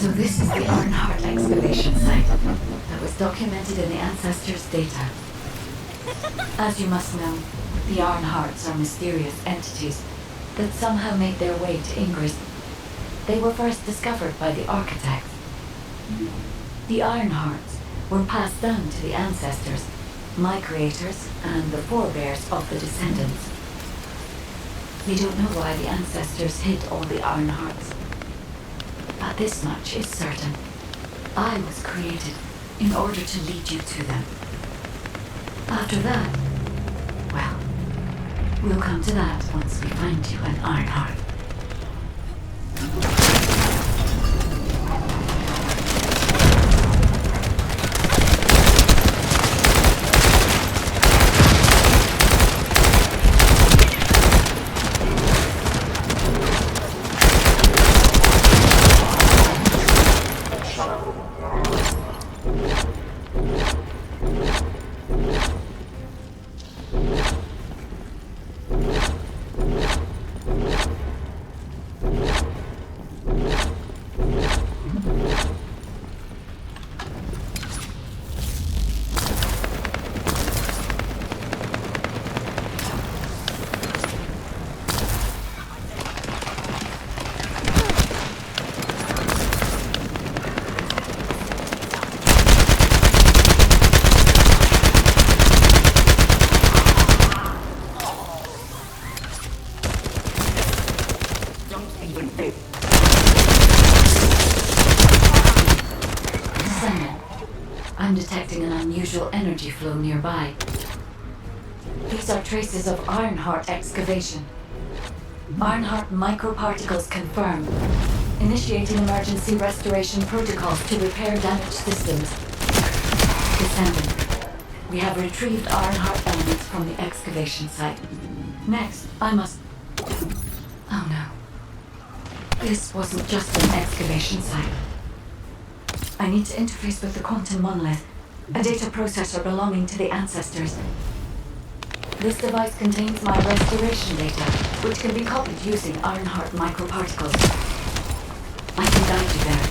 So this is the Arnhart excavation site that was documented in the Ancestors' data. As you must know, the Arnharts are mysterious entities that somehow made their way to Ingress. They were first discovered by the architects. The Arnharts were passed down to the Ancestors, my creators, and the forebears of the Descendants. We don't know why the Ancestors hid all the Arnharts. But this much is certain. I was created in order to lead you to them. After that, well, we'll come to that once we find you an Arnhart. Descendant, I'm detecting an unusual energy flow nearby. These are traces of Ironheart excavation. Ironheart microparticles confirmed. Initiating emergency restoration protocols to repair damaged systems. Descendant, we have retrieved Ironheart elements from the excavation site. Next, I must... Oh no. This wasn't just an excavation site. I need to interface with the quantum monolith, a data processor belonging to the ancestors. This device contains my restoration data, which can be copied using Ironheart microparticles. I can guide you there.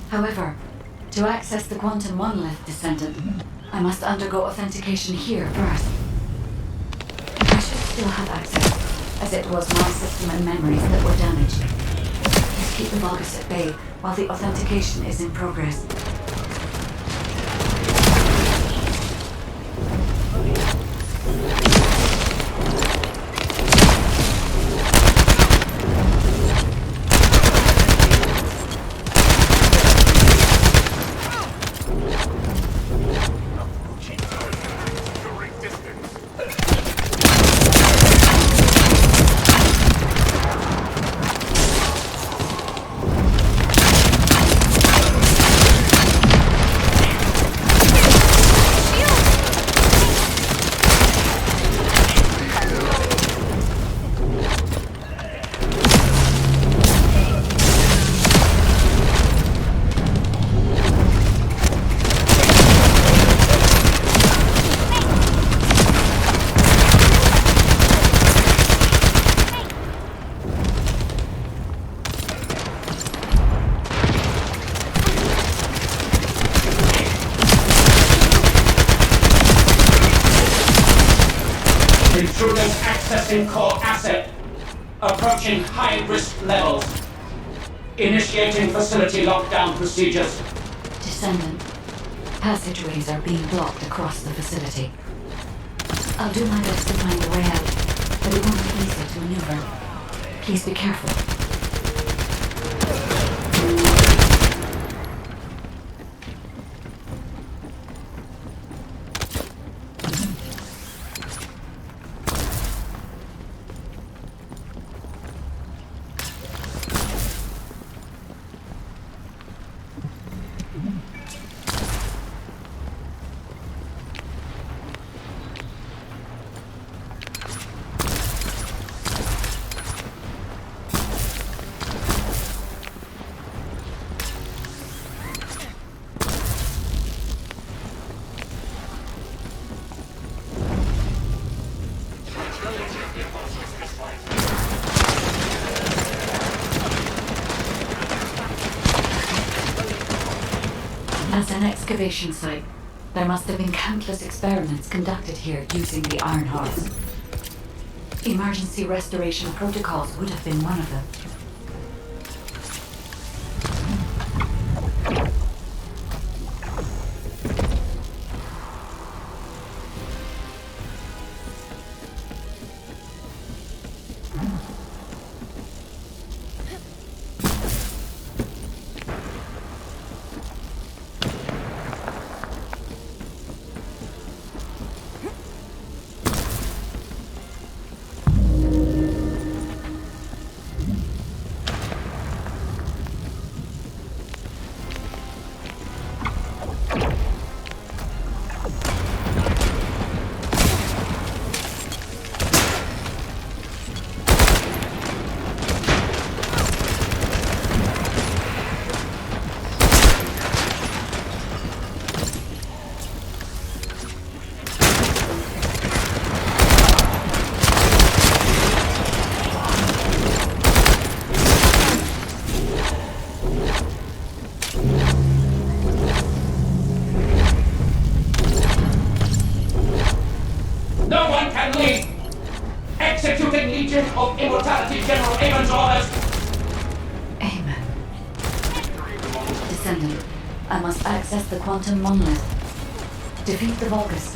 However, to access the quantum monolith, Descendant, I must undergo authentication here first. I should still have access, as it was my system and memories that were damaged. Please keep the Vulgus at bay while the authentication is in progress. Intruders accessing core asset. Approaching high-risk levels. Initiating facility lockdown procedures. Descendant, passageways are being blocked across the facility. I'll do my best to find a way out, but it won't be easy to maneuver. Please be careful. As an excavation site, there must have been countless experiments conducted here using the Ironhearts. Emergency restoration protocols would have been one of them. Descendant, I must access the quantum monolith. Defeat the Vulgus.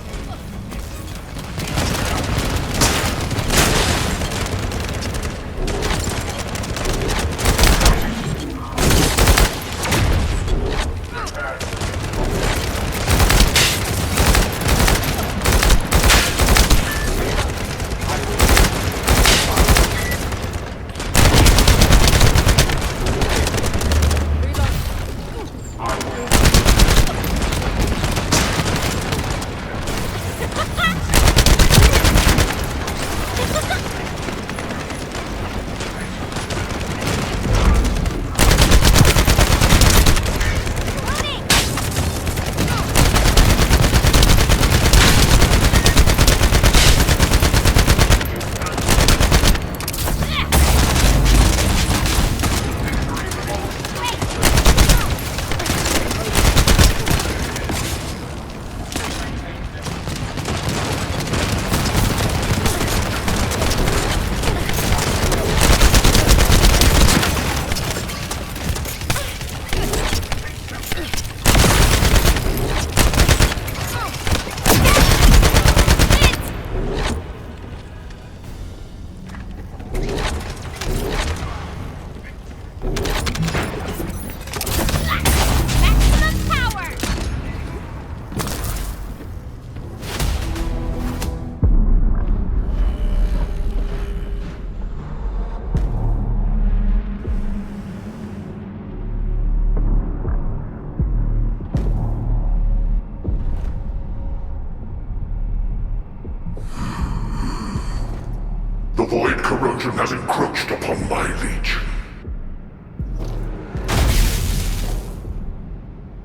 The void corrosion has encroached upon my leech.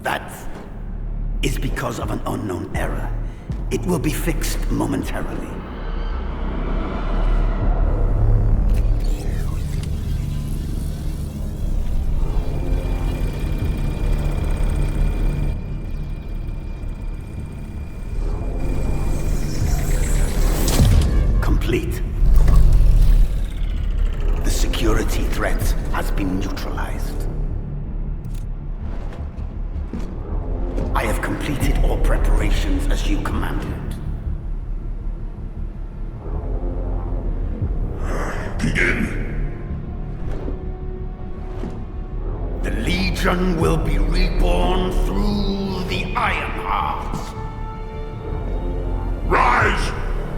That is because of an unknown error. It will be fixed momentarily. Complete. The security threat has been neutralized. I have completed all preparations as you commanded. Begin. The Legion will be reborn through the Iron Heart. Rise,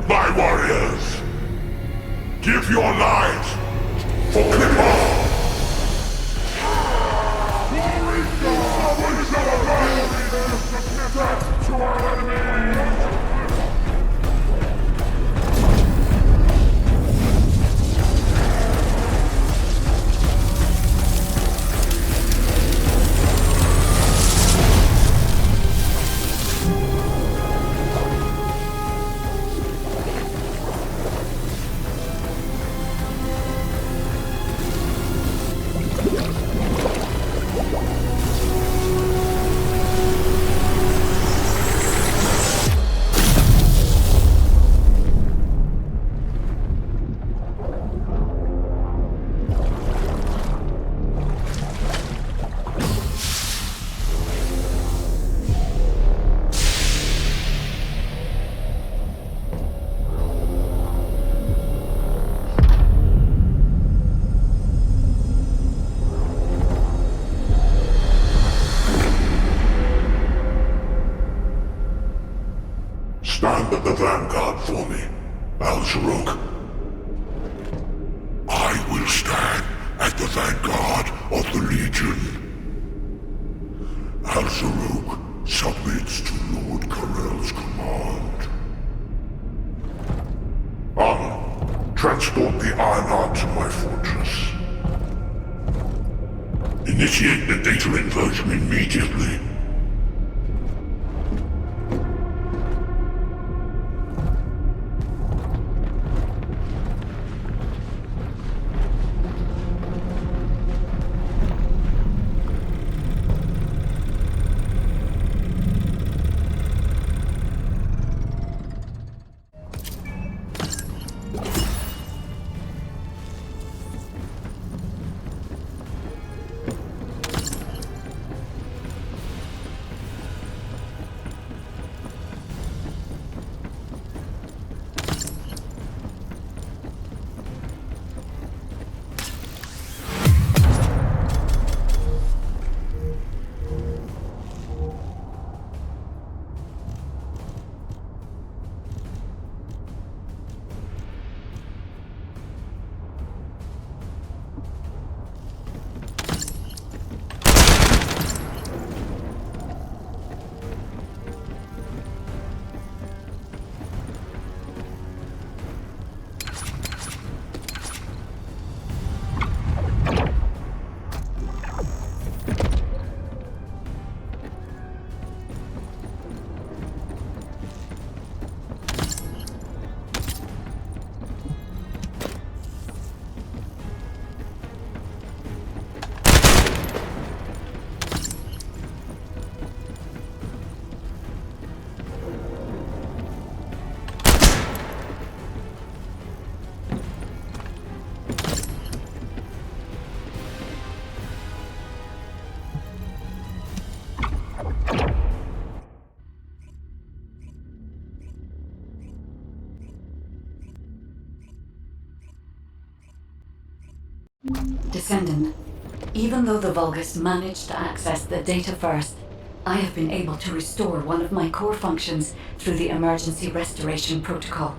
my warriors! Give your lives for Clipper! Stand at the vanguard for me, Al-Zaruk. I will stand at the vanguard of the Legion. Al-Zaruk submits to Lord Karel's command. Armor, transport the Ironheart to my fortress. Initiate the data inversion immediately. Descendant. Even though the Vulgus managed to access the data first, I have been able to restore one of my core functions through the emergency restoration protocol.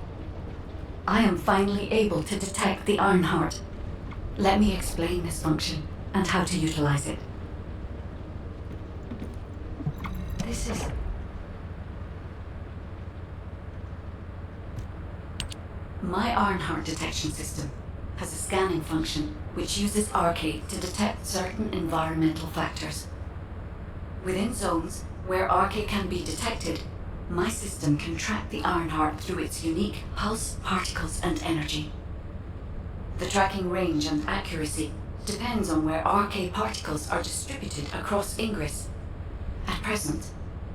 I am finally able to detect the Ironheart. Let me explain this function and how to utilize it. This is... My Ironheart detection system has a scanning function which uses Arcade to detect certain environmental factors. Within zones where Arcade can be detected, my system can track the Ironheart through its unique pulse, particles, and energy. The tracking range and accuracy depends on where Arcade particles are distributed across Ingress. At present,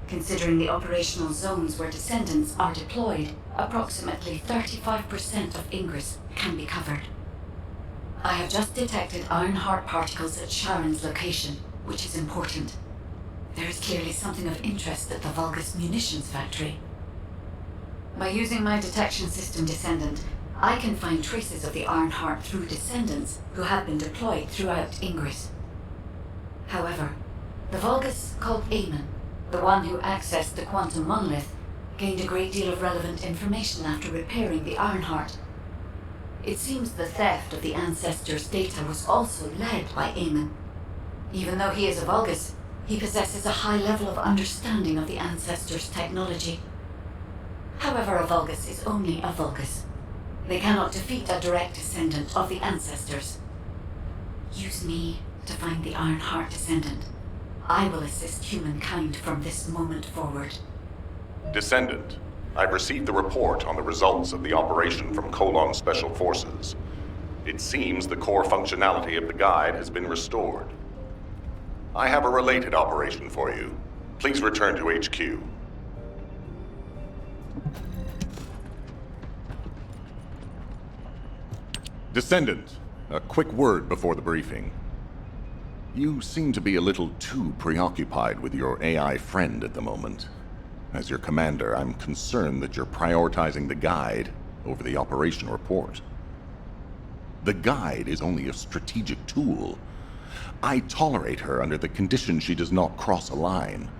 considering the operational zones where Descendants are deployed, approximately 35% of Ingress can be covered. I have just detected Ironheart particles at Sharon's location, which is important. There is clearly something of interest at the Vulgus munitions factory. By using my detection system Descendant, I can find traces of the Ironheart through Descendants who have been deployed throughout Ingress. However, the Vulgus called Amon, the one who accessed the quantum monolith, gained a great deal of relevant information after repairing the Ironheart. It seems the theft of the Ancestors' data was also led by Amon. Even though he is a Vulgus, he possesses a high level of understanding of the Ancestors' technology. However, a Vulgus is only a Vulgus. They cannot defeat a direct descendant of the Ancestors. Use me to find the Ironheart Descendant. I will assist humankind from this moment forward. Descendant, I've received the report on the results of the operation from Colon Special Forces. It seems the core functionality of the guide has been restored. I have a related operation for you. Please return to HQ. Descendant, a quick word before the briefing. You seem to be a little too preoccupied with your AI friend at the moment. As your commander, I'm concerned that you're prioritizing the guide over the operation report. The guide is only a strategic tool. I tolerate her under the condition she does not cross a line,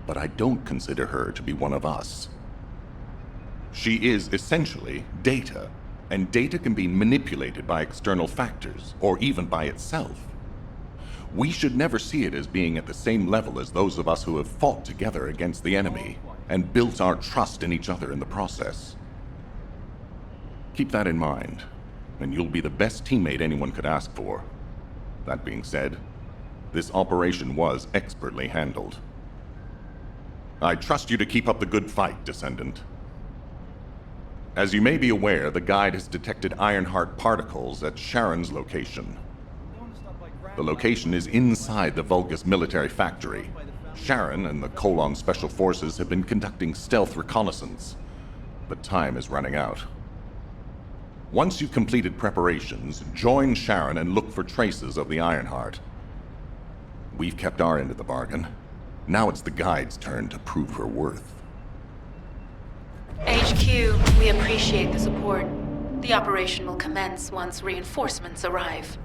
but I don't consider her to be one of us. She is essentially data, and data can be manipulated by external factors, or even by itself. We should never see it as being at the same level as those of us who have fought together against the enemy and built our trust in each other in the process. Keep that in mind, and you'll be the best teammate anyone could ask for. That being said, this operation was expertly handled. I trust you to keep up the good fight, Descendant. As you may be aware, the guide has detected Ironheart particles at Sharon's location. The location is inside the Vulgus military factory. Sharon and the Colon Special Forces have been conducting stealth reconnaissance, but time is running out. Once you've completed preparations, join Sharon and look for traces of the Ironheart. We've kept our end of the bargain. Now it's the guide's turn to prove her worth. HQ, we appreciate the support. The operation will commence once reinforcements arrive.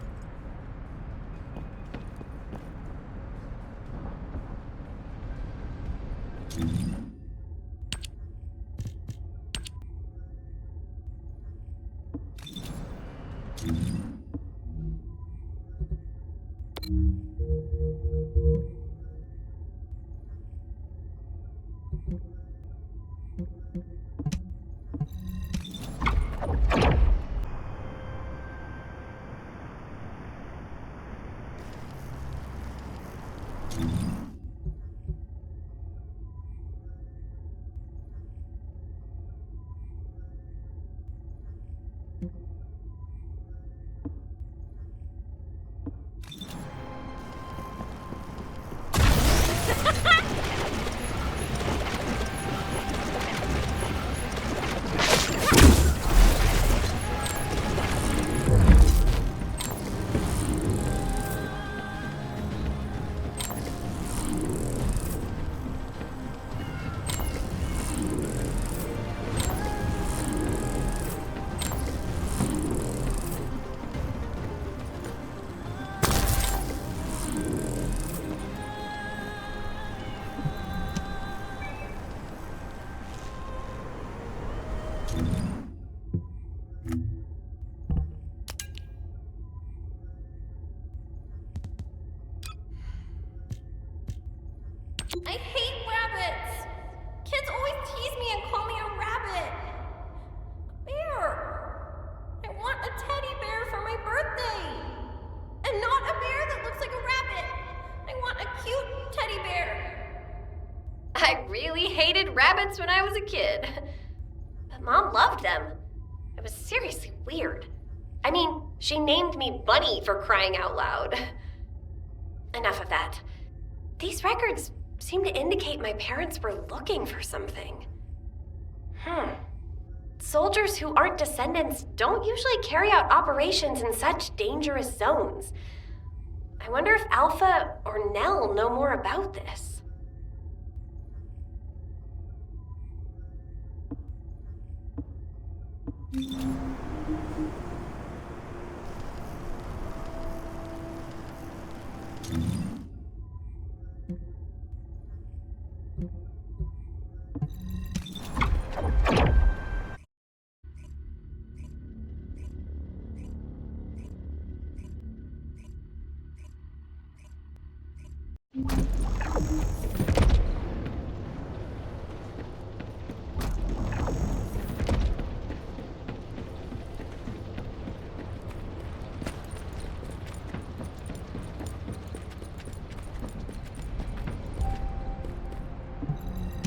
I hate rabbits! Kids always tease me and call me a rabbit. Bear! I want a teddy bear for my birthday! And not a bear that looks like a rabbit! I want a cute teddy bear! I really hated rabbits when I was a kid. But Mom loved them. It was seriously weird. I mean, she named me Bunny for crying out loud. Enough of that. These records seem to indicate my parents were looking for something. Soldiers who aren't Descendants don't usually carry out operations in such dangerous zones. I wonder if Alpha or Nell know more about this.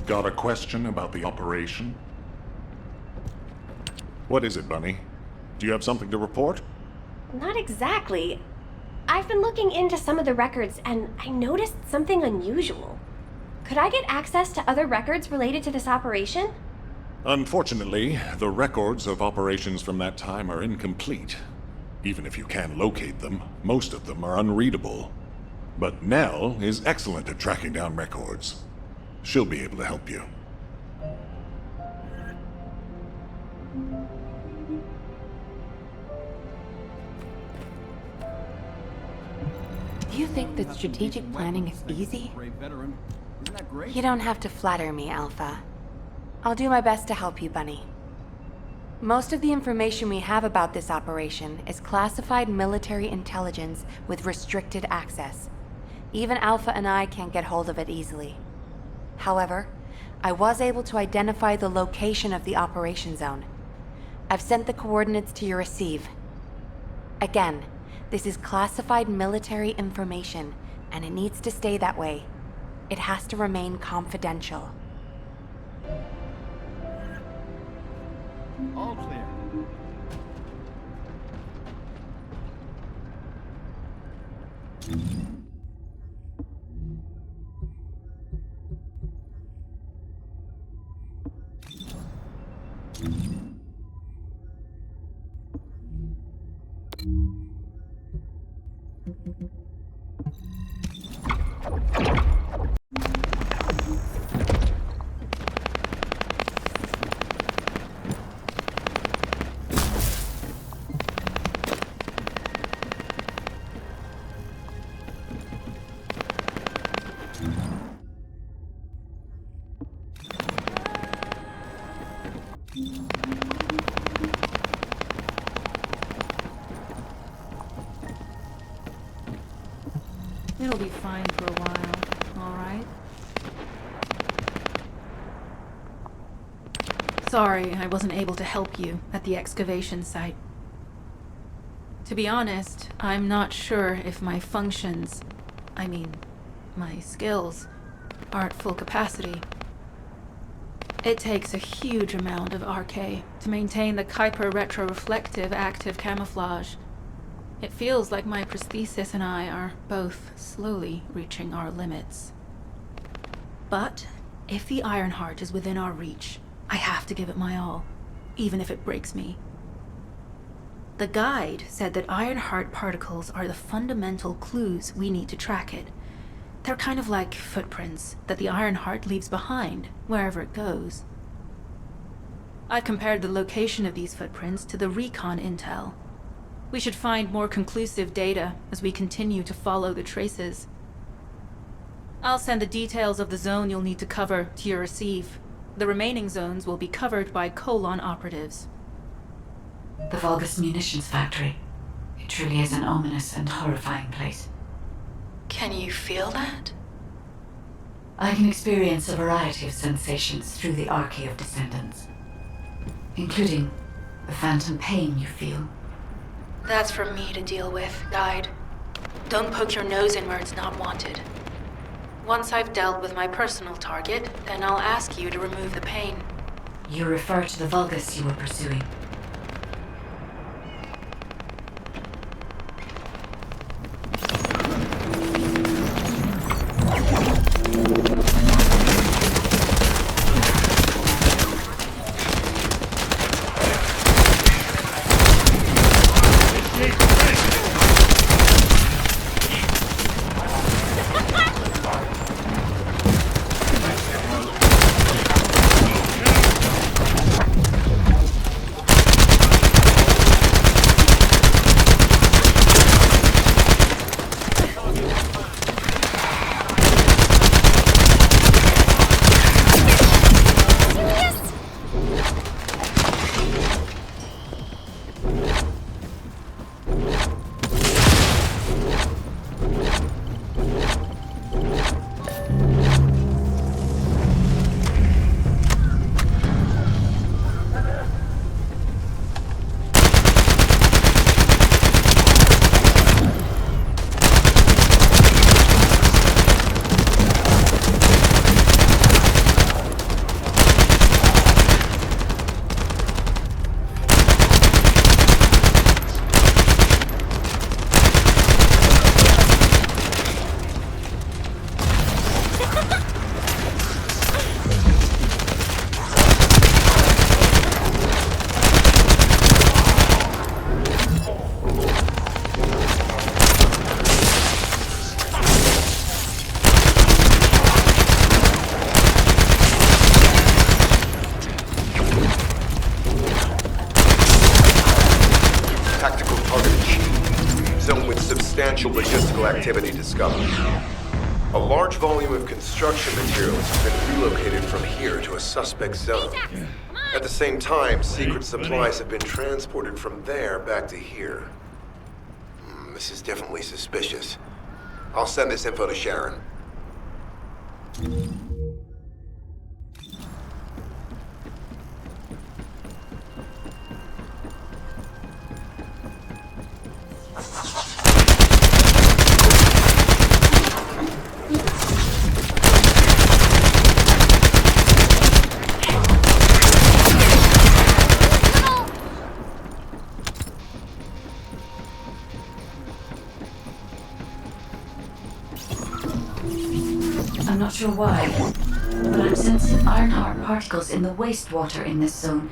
Got a question about the operation? What is it, Bunny? Do you have something to report? Not exactly. I've been looking into some of the records and I noticed something unusual. Could I get access to other records related to this operation? Unfortunately, the records of operations from that time are incomplete. Even if you can locate them, most of them are unreadable. But Nell is excellent at tracking down records. She'll be able to help you. Do you think that strategic planning is easy? You don't have to flatter me, Alpha. I'll do my best to help you, Bunny. Most of the information we have about this operation is classified military intelligence with restricted access. Even Alpha and I can't get hold of it easily. However, I was able to identify the location of the operation zone. I've sent the coordinates to your receive. Again, this is classified military information, and it needs to stay that way. It has to remain confidential. All clear. It'll be fine for a while, all right? Sorry, I wasn't able to help you at the excavation site. To be honest, I'm not sure if my functions, my skills, are at full capacity. It takes a huge amount of RK to maintain the Kuiper retroreflective active camouflage. It feels like my prosthesis and I are both slowly reaching our limits. But if the Ironheart is within our reach, I have to give it my all, even if it breaks me. The guide said that Ironheart particles are the fundamental clues we need to track it. They're kind of like footprints that the Ironheart leaves behind, wherever it goes. I've compared the location of these footprints to the recon intel. We should find more conclusive data as we continue to follow the traces. I'll send the details of the zone you'll need to cover to your receive. The remaining zones will be covered by Colon operatives. The Vulgus munitions factory. It truly is an ominous and horrifying place. Can you feel that? I can experience a variety of sensations through the archy of Descendants, including the phantom pain you feel. That's for me to deal with, Guide. Don't poke your nose in where it's not wanted. Once I've dealt with my personal target, then I'll ask you to remove the pain. You refer to the Vulgus you were pursuing. Logistical activity discovered. A large volume of construction materials has been relocated from here to a suspect zone. At the same time, secret supplies have been transported from there back to here. This is definitely suspicious. I'll send this info to Sharon. I'm not sure why, but I'm sensing Ironheart particles in the wastewater in this zone.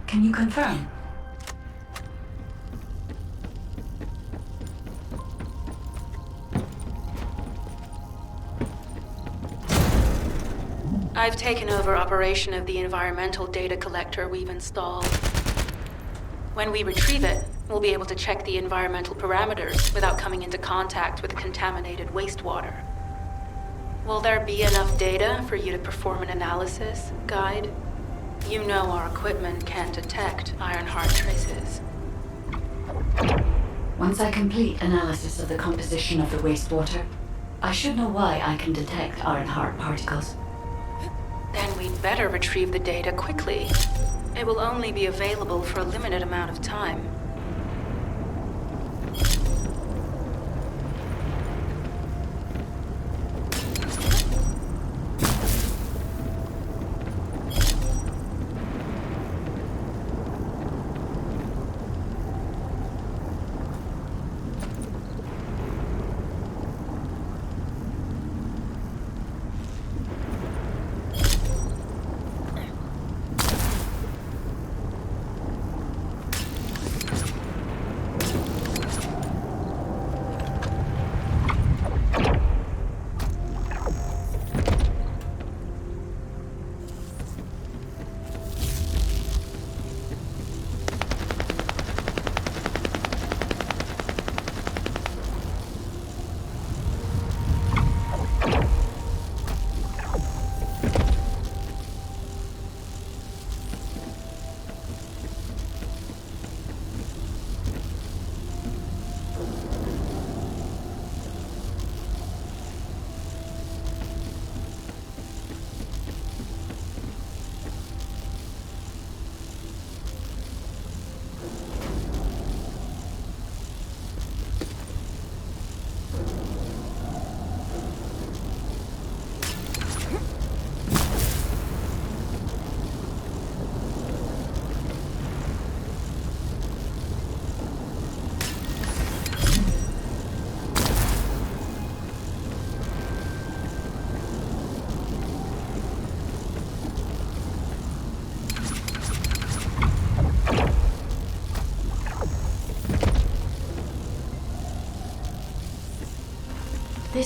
Can you confirm? I've taken over operation of the environmental data collector we've installed. When we retrieve it, we'll be able to check the environmental parameters without coming into contact with contaminated wastewater. Will there be enough data for you to perform an analysis, Guide? You know our equipment can detect Ironheart traces. Once I complete analysis of the composition of the wastewater, I should know why I can detect Ironheart particles. Then we'd better retrieve the data quickly. It will only be available for a limited amount of time.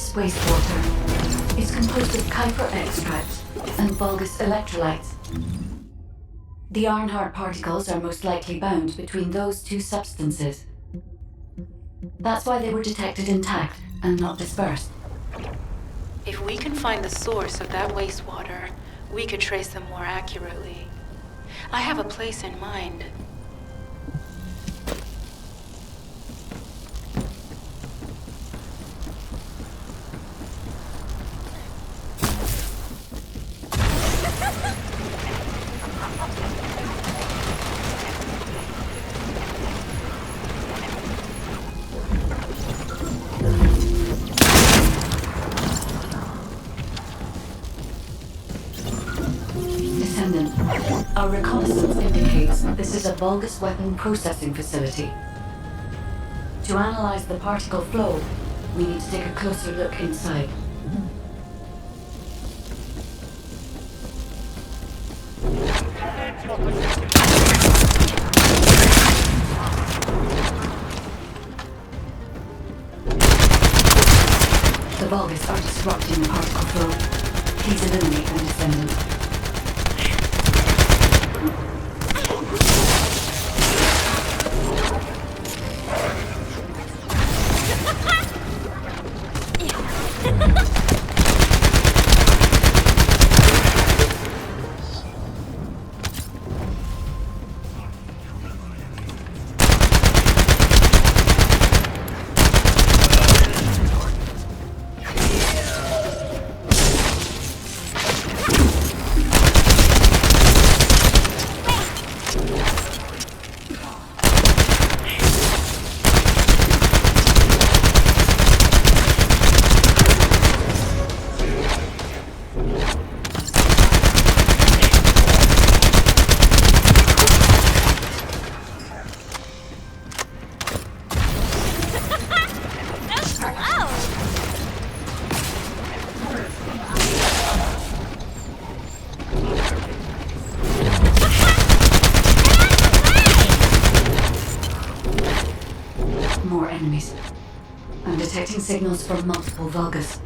This wastewater is composed of Kuiper extract and Vulgus electrolytes. The Ironheart particles are most likely bound between those two substances. That's why they were detected intact and not dispersed. If we can find the source of that wastewater, we could trace them more accurately. I have a place in mind. Descendant, our reconnaissance indicates this is a Vulgus weapon processing facility. To analyze the particle flow, we need to take a closer look inside. The Vulgus are disrupting the particle flow. Please eliminate them, Descendant. More enemies. I'm detecting signals from multiple Vulgus.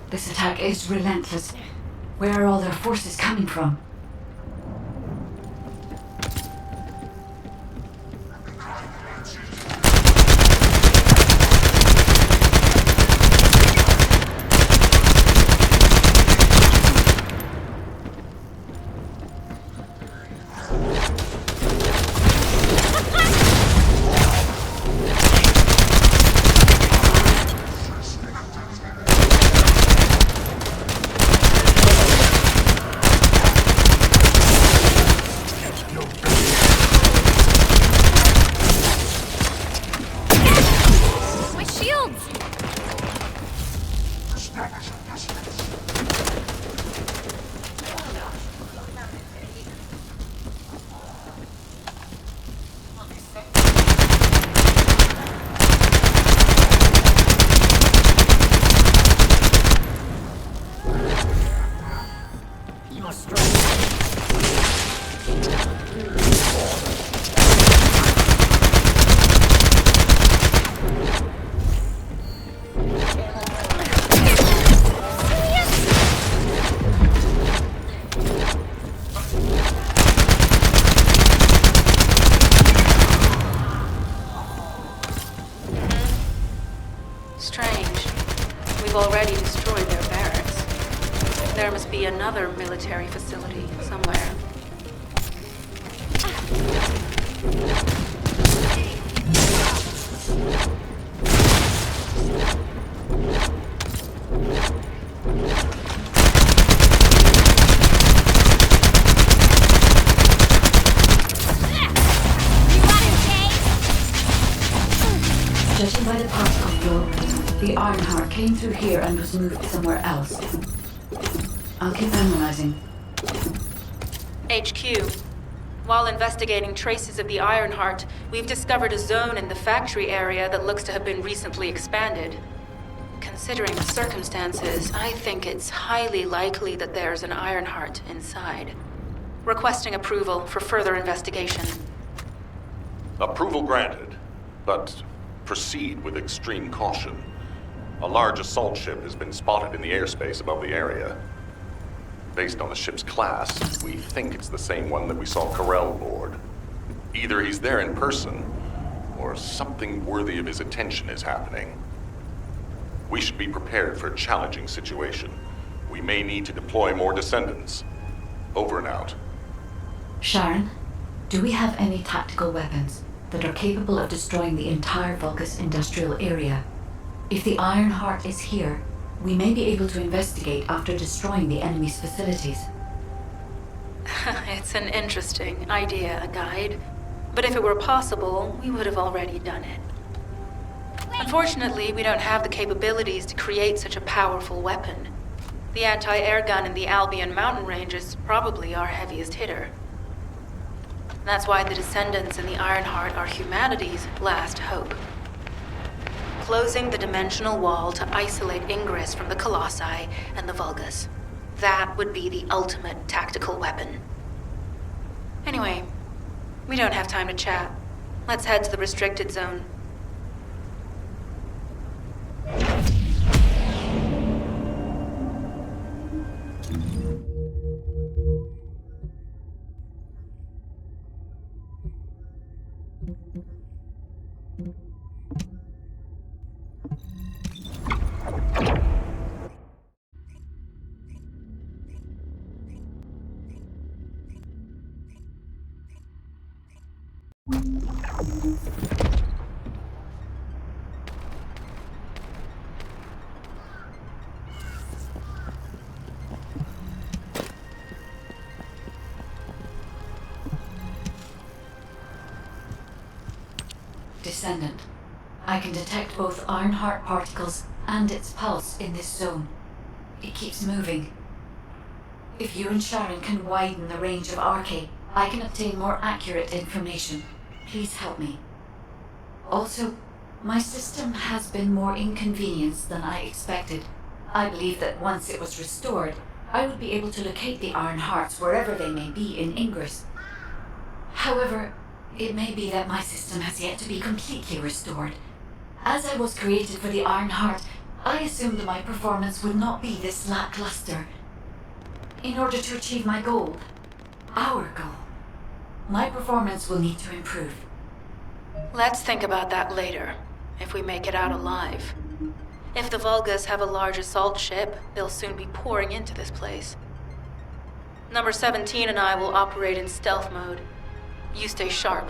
This attack is relentless. Where are all their forces coming from? Strange. We've already destroyed their barracks. There must be another military facility somewhere. Judging by the particle flow, the Ironheart came through here and was moved somewhere else. I'll keep analyzing. HQ. While investigating traces of the Ironheart, we've discovered a zone in the factory area that looks to have been recently expanded. Considering the circumstances, I think it's highly likely that there's an Ironheart inside. Requesting approval for further investigation. Approval granted, but proceed with extreme caution. A large assault ship has been spotted in the airspace above the area. Based on the ship's class, we think it's the same one that we saw Carell aboard. Either he's there in person, or something worthy of his attention is happening. We should be prepared for a challenging situation. We may need to deploy more Descendants. Over and out. Sharon, do we have any tactical weapons that are capable of destroying the entire Vulgus industrial area? If the Ironheart is here, we may be able to investigate after destroying the enemy's facilities. It's an interesting idea, Guide. But if it were possible, we would have already done it. Unfortunately, we don't have the capabilities to create such a powerful weapon. The anti-air gun in the Albion mountain range is probably our heaviest hitter. That's why the Descendants and the Ironheart are humanity's last hope. Closing the dimensional wall to isolate Ingress from the Colossi and the Vulgus. That would be the ultimate tactical weapon. Anyway, we don't have time to chat. Let's head to the restricted zone. Descendant. I can detect both Ironheart particles and its pulse in this zone. It keeps moving. If you and Sharon can widen the range of Arche, I can obtain more accurate information. Please help me. Also, my system has been more inconvenienced than I expected. I believe that once it was restored, I would be able to locate the Ironhearts wherever they may be in Ingress. However, it may be that my system has yet to be completely restored. As I was created for the Ironheart, I assumed my performance would not be this lackluster. In order to achieve my goal, our goal, my performance will need to improve. Let's think about that later, if we make it out alive. If the Vulgus have a large assault ship, they'll soon be pouring into this place. Number 17 and I will operate in stealth mode. You stay sharp.